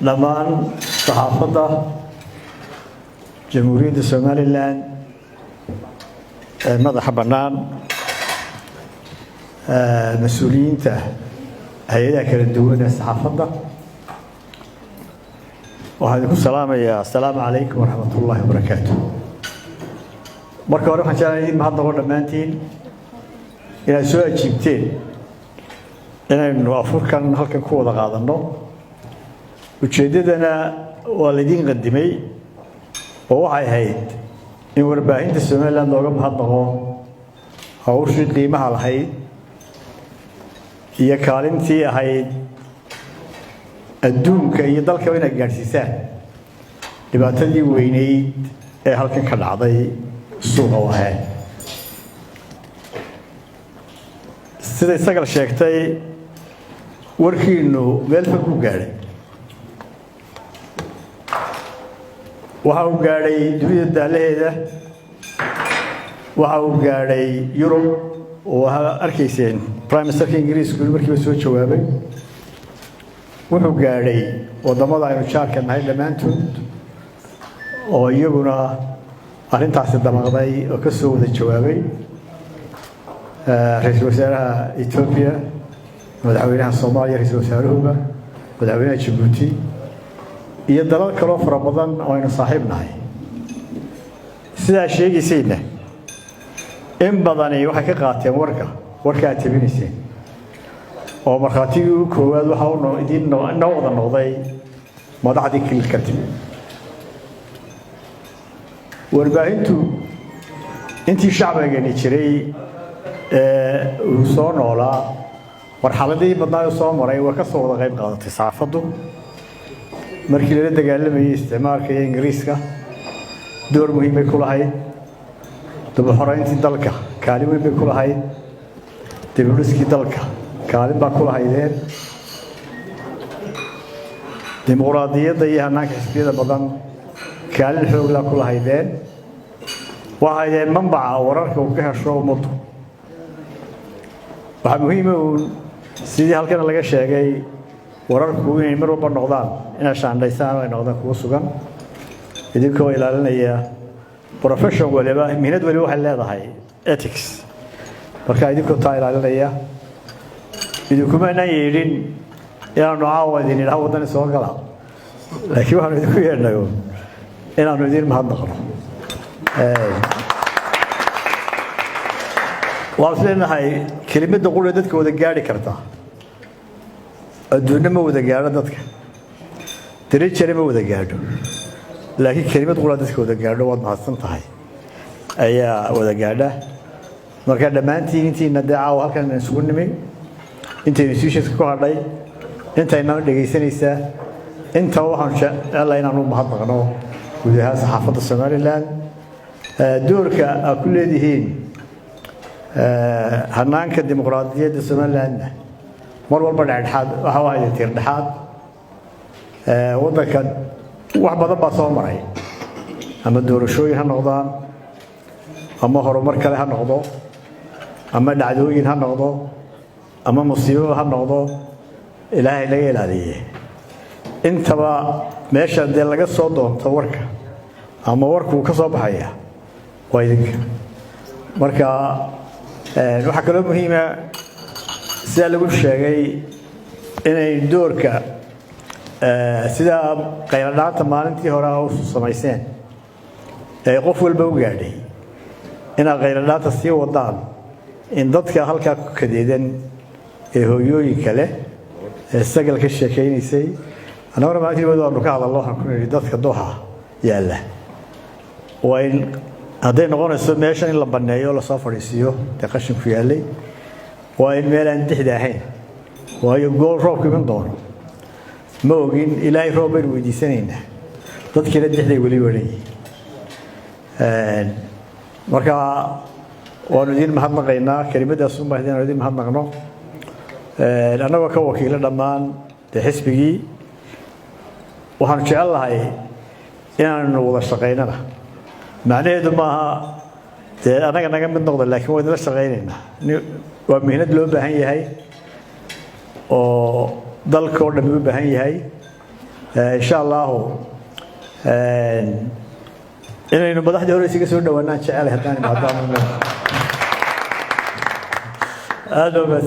لمان صحافة جمهورية سوماليلاند مدح بنان مسؤولين هيدا كالدول الصحافة وهذا السلام عليكم ورحمة الله وبركاته. marka hore waxaan jeclahay in mahad noqon dhamaantiin inaad soo ajiibteen inaynu afurkan halkan ku wada qaadano ujeedadana waa la idin qadimay oo waxay ahayd in warbaahinta Soomaaliland looga mahad noqo hawshii qiimaha lahayd iyo kaalintii ahayd adduunka iyo dalka inay gaarsiisaan dhibaatadii weyneyd ee halkan ka dhacday suuqa wahay sida isaga sheegtay warkiinu meel fog u gaaray waxa uu gaaray dunida daalaheeda waxa uu gaaray Yurub oo arkayseen Prime Minister Ingiriiska markii uu soo jawaabay wuxuu gaaray wadamada aynu jaarka nahay dhamaantood oo iyaguna arrintaasi damaqday oo ka soo wada jawaabay ra'iisul wasaaraha Ethiopia madaxweynaha Soomaaliya ra'iisul wasaaruhu madaxweynaha Djibouti iyo dalal kale oo fara badan oo aynu saaxiib nahay sidaa sheegaysayna in badani waxay ka qaateen warka aad tabinayseen oo markhaatigu koowaad waxa uu idin wada noqday madaxdii kilka timid warbaahintu intii shacbiga jiray uu soo noolaa marxaladii badnaa soo maray waa ka soo wada qayb qaadatay saafadu markii la dagaalamayay isticmaalka Ingiriiska door muhiim ah ku lahayd dib u xoreyntii dalka kaalin weyn bay ku lahayd dib u dhiskii dalka kaalin baa ku lahaydeen dimuqraadiyadda iyo hanaanka xisbiyada badan kaalin xoog la ku lahaydeen waxay manbaca wararka uu ka hesho ummaddu waxa muhiim ah sidii halkan laga sheegay wararku inay mar walba noqdaan inay shaandhaysaan ay noqdaan kuwa sugan idinkoo ilaalinaya professional waliba mihnad waliba waxay leedahay ethics marka idinkoo taa ilaalinaya idinkuma aanan yeelin inaanu caawadin ilaa wadani soo gala laakiin waxaanu idinku yeelnay inaanu idin mahad noqono waasleenahay kelimada qul dadka wada gaari karta adduunna ma wada gaaro dadka dirajare ma wada gaadho laakiin kelimad qul dadka wada gaadho waad mahadsan tahay ayaa wada gaadha marka dhamaantiin intiina daaco halkan isugu nimay intay institutions ku hadhay intayna dhageysanaysaa inta waxaan jecelahay inaanu mahad noqono gudaha saxaafadda Soomaaliland doorka ay ku leeyihiin hanaanka dimuqraadiyadda Soomaaliland mar walba dhexdhexaad waxa waaye tir dhexaad wadanka wax badan baa soo maray ama doorashooyin ha noqdaan ama horumar kale ha noqdo ama dhacdooyin ha noqdo ama musiibo ha noqdo ilaahay laga ilaaliyo intaba meesha dee laga soo doonto warka ama warku ka soo baxaya waa idinka marka waxa kale oo muhiim ah sida lagu sheegay inay doorka sida qayladhaanta maalintii hore oo samayseen ee qof walba u gaadhay in qayladhaanta sii wadaan in dadka halka ku kadeedan ee hooyooyinka leh ee sagal ka sheekaynaysay anaguna maalintii wada ka hadalno waxaan ku niri dadka dooxa yaala waa in hadday noqonayso meeshan in la baneeyo la soo fadhiisiyo qashin ku yaalay waa in meel aan dixda ahayn waayo gool roobka iman doono ma ogin ilaahay roob ay weydiisanayna dadkina dixday wali wareeyay marka waanu idin mahadnaqaynaa kelimadaas u baahdeen idin mahadnaqno anagoo ka wakiilo dhammaan xisbigii waxaan jecelahay inaanu wada shaqeynana macnaheedu maaha anaga naga mid noqdo laakiin waa idin shaqeynaynaa waa mihnad loo baahan yahay oo dalka oo dhan u baahan yahay إن شاء الله إنه بدأ هذول يسوي دوانا شعله هتاني بعدها هذا بس